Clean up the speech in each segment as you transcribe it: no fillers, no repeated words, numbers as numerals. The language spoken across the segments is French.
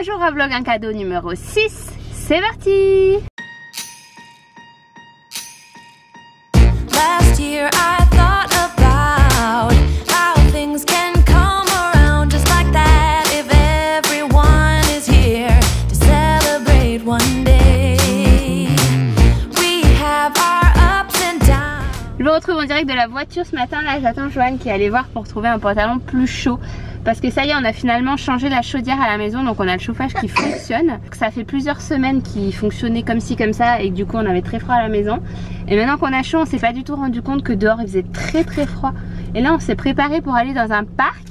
Un jour à vlog, un cadeau numéro 6, c'est parti. Last year I thought about how things can come around just like that if everyone is here to celebrate one day. We have our ups and downs. Je me retrouve en direct de la voiture ce matin. Là j'attends Joanne qui est allée voir pour trouver un pantalon plus chaud. Parce que ça y est, on a finalement changé la chaudière à la maison, donc on a le chauffage qui fonctionne. Ça fait plusieurs semaines qu'il fonctionnait comme ci comme ça et que du coup on avait très froid à la maison. Et maintenant qu'on a chaud, on s'est pas du tout rendu compte que dehors il faisait très froid. Et là on s'est préparé pour aller dans un parc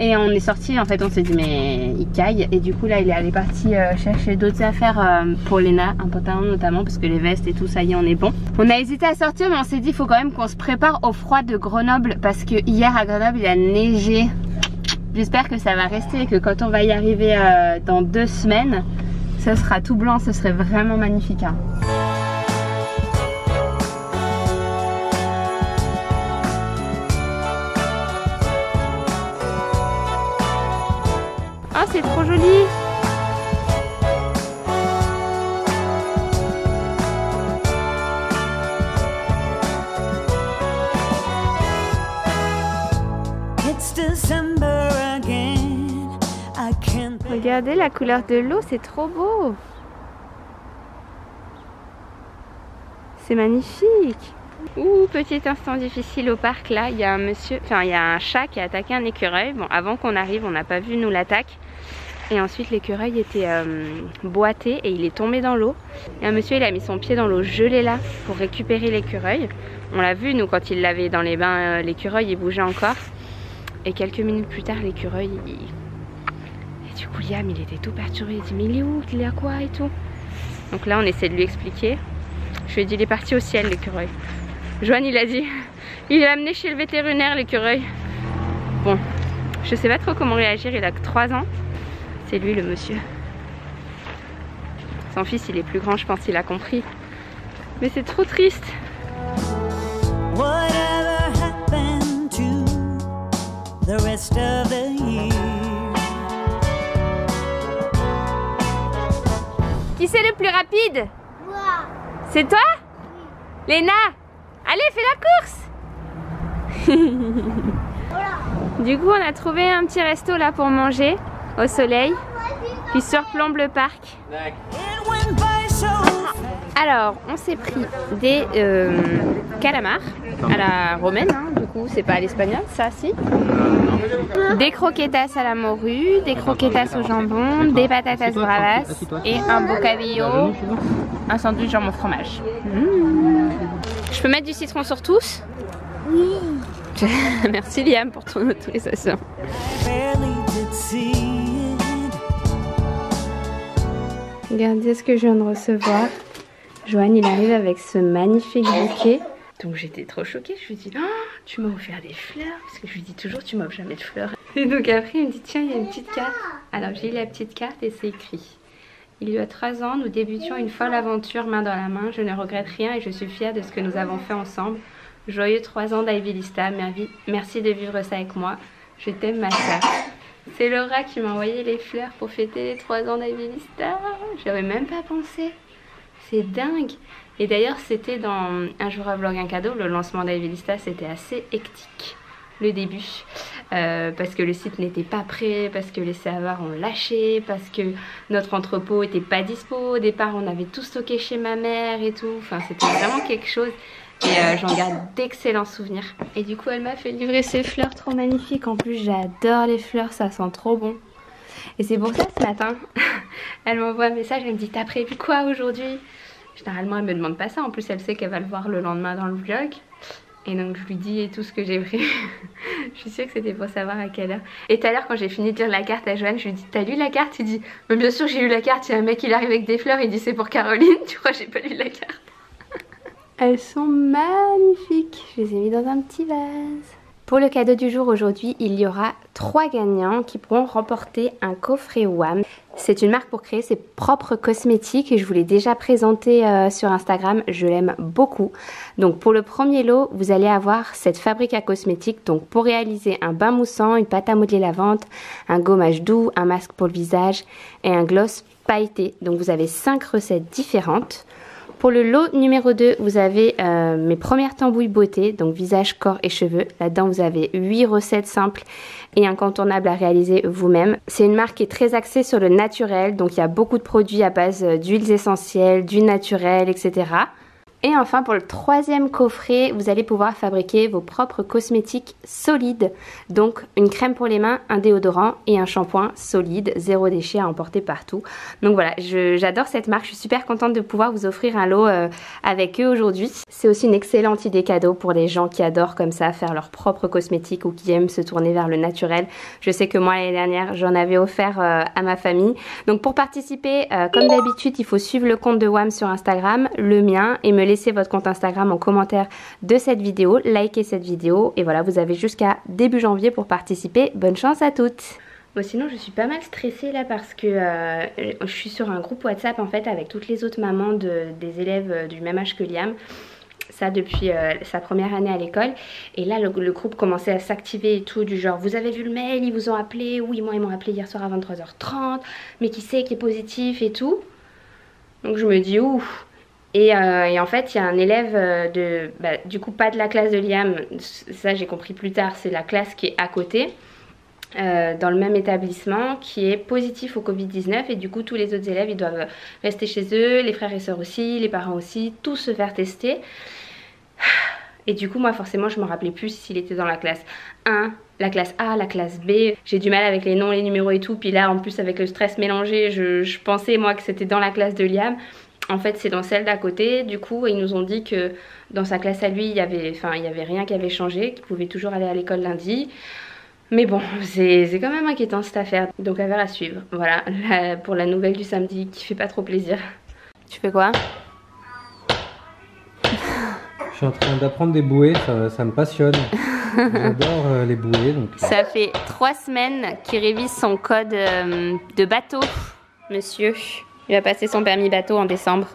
et on est sorti, en fait on s'est dit mais il caille. Et du coup là il est parti chercher d'autres affaires pour Léna, un pantalon notamment parce que les vestes et tout ça y est on est bon. On a hésité à sortir mais on s'est dit il faut quand même qu'on se prépare au froid de Grenoble parce que hier à Grenoble il a neigé. J'espère que ça va rester et que quand on va y arriver dans 2 semaines, ça sera tout blanc, ce serait vraiment magnifique. Hein. Oh, c'est trop joli! Regardez la couleur de l'eau, c'est trop beau. C'est magnifique. Ouh, petit instant difficile au parc là, il y a un monsieur, enfin il y a un chat qui a attaqué un écureuil. Bon, avant qu'on arrive, on n'a pas vu nous l'attaque. Et ensuite l'écureuil était boité et il est tombé dans l'eau. Et un monsieur il a mis son pied dans l'eau gelée là pour récupérer l'écureuil. On l'a vu nous quand il l'avait dans les bains, l'écureuil il bougeait encore. Et quelques minutes plus tard l'écureuil du coup Liam il était tout perturbé, il dit mais il est où, il est à quoi et tout. Donc là on essaie de lui expliquer. Je lui ai dit il est parti au ciel l'écureuil. Joanne il a dit il est amené chez le vétérinaire l'écureuil. Bon je sais pas trop comment réagir, il a que 3 ans. C'est lui le monsieur. Son fils il est plus grand je pense, il a compris. Mais c'est trop triste. Whatever happened to the rest of the year. Qui c'est le plus rapide? Moi. C'est toi? Oui. Léna, allez fais la course. Du coup on a trouvé un petit resto là pour manger au soleil qui surplombe le parc. Alors on s'est pris des calamars à la romaine, hein, du coup c'est pas à l'espagnol ça si. Des croquetas à la morue, des croquetas au jambon, des patatas bravas et un bocadillo, un sandwich jambon fromage. Je peux mettre du citron sur tous? Oui. Merci Liam pour ton autorisation. Regardez ce que je viens de recevoir. Joanne il arrive avec ce magnifique bouquet. Donc j'étais trop choquée, je lui dis oh, tu m'as offert des fleurs, parce que je lui dis toujours tu m'offres jamais de fleurs. Et donc après il me dit tiens il y a une petite carte. Alors j'ai la petite carte et c'est écrit: il y a 3 ans nous débutions une folle aventure main dans la main, je ne regrette rien et je suis fière de ce que nous avons fait ensemble. Joyeux 3 ans d'Ivy Lista, merci de vivre ça avec moi, je t'aime ma soeur. C'est Laura qui m'a envoyé les fleurs pour fêter les 3 ans d'Ivy Lista. J'avais même pas pensé. C'est dingue. Et d'ailleurs c'était dans Un jour à vlog un cadeau, le lancement d'Ivy Lista c'était assez hectique le début parce que le site n'était pas prêt, parce que les serveurs ont lâché, parce que notre entrepôt était pas dispo. Au départ on avait tout stocké chez ma mère et tout, enfin c'était vraiment quelque chose et j'en garde d'excellents souvenirs. Et du coup elle m'a fait livrer ces fleurs trop magnifiques, en plus j'adore les fleurs, ça sent trop bon. Et c'est pour ça ce matin elle m'envoie un message, elle me dit t'as prévu quoi aujourd'hui? Généralement elle me demande pas ça, en plus elle sait qu'elle va le voir le lendemain dans le vlog. Et donc je lui dis tout ce que j'ai prévu. Je suis sûre que c'était pour savoir à quelle heure. Et tout à l'heure quand j'ai fini de lire la carte à Joanne, je lui dis t'as lu la carte? Il dit mais bien sûr j'ai lu la carte, il y a un mec qui arrive avec des fleurs, il dit c'est pour Caroline. Tu crois j'ai pas lu la carte? Elles sont magnifiques, je les ai mis dans un petit vase. Pour le cadeau du jour aujourd'hui, il y aura 3 gagnants qui pourront remporter un coffret WAM. C'est une marque pour créer ses propres cosmétiques et je vous l'ai déjà présenté sur Instagram, je l'aime beaucoup. Donc pour le premier lot, vous allez avoir cette fabrique à cosmétiques. Donc pour réaliser un bain moussant, une pâte à modeler lavante, un gommage doux, un masque pour le visage et un gloss pailleté. Donc vous avez 5 recettes différentes. Pour le lot numéro 2, vous avez mes premières tambouilles beauté, donc visage, corps et cheveux. Là-dedans, vous avez 8 recettes simples et incontournables à réaliser vous-même. C'est une marque qui est très axée sur le naturel, donc il y a beaucoup de produits à base d'huiles essentielles, d'huile naturelle, etc. Et enfin, pour le 3e coffret, vous allez pouvoir fabriquer vos propres cosmétiques solides. Donc une crème pour les mains, un déodorant et un shampoing solide, 0 déchet à emporter partout. Donc voilà, j'adore cette marque, je suis super contente de pouvoir vous offrir un lot avec eux aujourd'hui. C'est aussi une excellente idée cadeau pour les gens qui adorent comme ça faire leurs propres cosmétiques ou qui aiment se tourner vers le naturel. Je sais que moi l'année dernière, j'en avais offert à ma famille. Donc pour participer, comme d'habitude, il faut suivre le compte de WAM sur Instagram, le mien, et me laissez votre compte Instagram en commentaire de cette vidéo, likez cette vidéo et voilà, vous avez jusqu'à début janvier pour participer. Bonne chance à toutes. Bon, sinon je suis pas mal stressée là parce que je suis sur un groupe WhatsApp en fait avec toutes les autres mamans des élèves du même âge que Liam. Ça depuis sa première année à l'école, et là le groupe commençait à s'activer et tout, du genre vous avez vu le mail, ils vous ont appelé, oui moi ils m'ont appelé hier soir à 23h30, mais qui c'est qui est positif et tout. Donc je me dis ouf. Et en fait, il y a un élève du coup pas de la classe de Liam, ça j'ai compris plus tard, c'est la classe qui est à côté, dans le même établissement, qui est positif au Covid-19, et du coup tous les autres élèves ils doivent rester chez eux, les frères et sœurs aussi, les parents aussi, tous se faire tester. Et du coup moi forcément je me rappelais plus s'il était dans la classe 1, la classe A, la classe B. J'ai du mal avec les noms, les numéros et tout, puis là en plus avec le stress mélangé, je pensais moi que c'était dans la classe de Liam. En fait c'est dans celle d'à côté. Du coup ils nous ont dit que dans sa classe à lui il y avait rien qui avait changé, qu'il pouvait toujours aller à l'école lundi. Mais bon, c'est quand même inquiétant cette affaire, donc affaire à suivre. Voilà, pour la nouvelle du samedi qui fait pas trop plaisir. Tu fais quoi? Je suis en train d'apprendre des bouées, ça me passionne. J'adore les bouées. Donc... Ça fait 3 semaines qu'il révise son code de bateau, monsieur. Il va passer son permis bateau en décembre.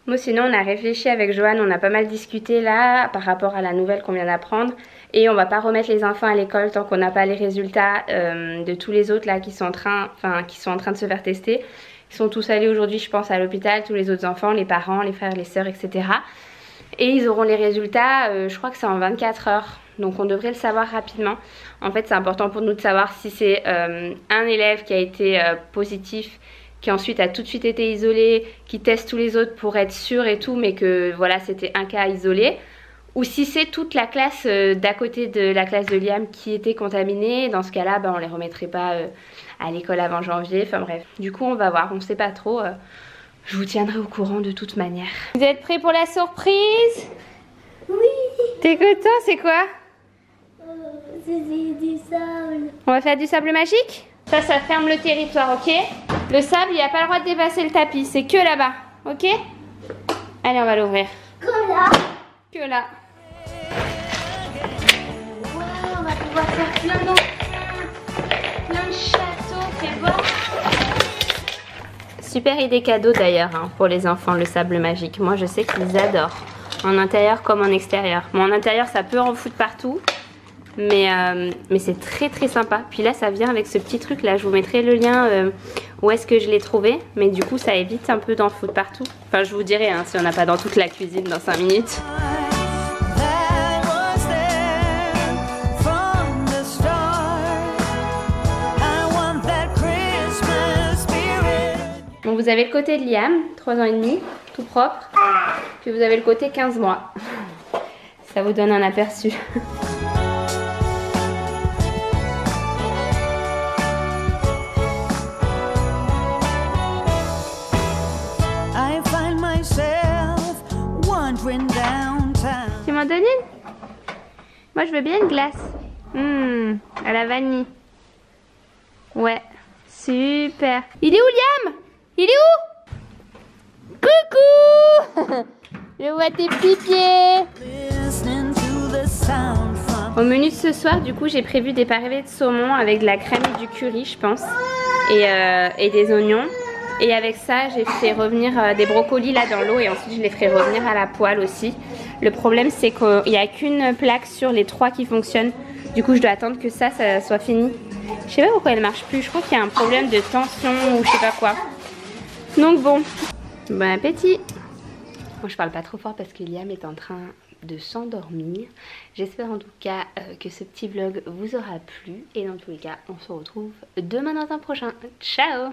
Moi sinon on a réfléchi avec Joanne, on a pas mal discuté là par rapport à la nouvelle qu'on vient d'apprendre. Et on va pas remettre les enfants à l'école tant qu'on n'a pas les résultats de tous les autres là qui sont en train de se faire tester. Ils sont tous allés aujourd'hui je pense à l'hôpital, tous les autres enfants, les parents, les frères, les sœurs, etc. Et ils auront les résultats, je crois que c'est en 24 heures. Donc on devrait le savoir rapidement. En fait c'est important pour nous de savoir si c'est un élève qui a été positif, qui ensuite a tout de suite été isolé, qui teste tous les autres pour être sûr et tout, mais que voilà c'était un cas isolé, ou si c'est toute la classe d'à côté de la classe de Liam qui était contaminée. Dans ce cas-là, on les remettrait pas à l'école avant janvier, enfin bref. Du coup on va voir, on sait pas trop, je vous tiendrai au courant de toute manière. Vous êtes prêts pour la surprise? Oui. T'es content? C'est quoi? C'est du sable. On va faire du sable magique? Ça ferme le territoire, ok? Le sable, il n'y a pas le droit de dépasser le tapis, c'est que là-bas, ok? Allez, on va l'ouvrir. Que là. Que là. Wow, on va pouvoir faire plein d'enfants, plein de châteaux, fais voir. Super idée cadeau d'ailleurs hein, pour les enfants, le sable magique. Moi, je sais qu'ils adorent, en intérieur comme en extérieur. Bon, en intérieur, ça peut en foutre partout. Mais c'est très très sympa. Puis là ça vient avec ce petit truc là. Je vous mettrai le lien où est-ce que je l'ai trouvé. Mais du coup ça évite un peu d'en foutre partout. Enfin je vous dirai hein, si on n'a pas dans toute la cuisine dans 5 minutes. Bon, vous avez le côté de Liam, 3 ans et demi, tout propre. Puis vous avez le côté 15 mois. Ça vous donne un aperçu. Tu m'en donnes une? Moi je veux bien une glace. À la vanille. Ouais, super. Il est où Liam? Il est où? Coucou. Je vois tes petits pieds. Au menu de ce soir, du coup, j'ai prévu des pavés de saumon avec de la crème et du curry, je pense, et des oignons. Et avec ça, j'ai fait revenir des brocolis là dans l'eau et ensuite je les ferai revenir à la poêle aussi. Le problème, c'est qu'il n'y a qu'une plaque sur les 3 qui fonctionne. Du coup, je dois attendre que ça soit fini. Je sais pas pourquoi elle marche plus. Je crois qu'il y a un problème de tension ou je sais pas quoi. Donc bon, bon appétit. Moi, je parle pas trop fort parce que Liam est en train de s'endormir. J'espère en tout cas que ce petit vlog vous aura plu. Et dans tous les cas, on se retrouve demain dans un prochain. Ciao!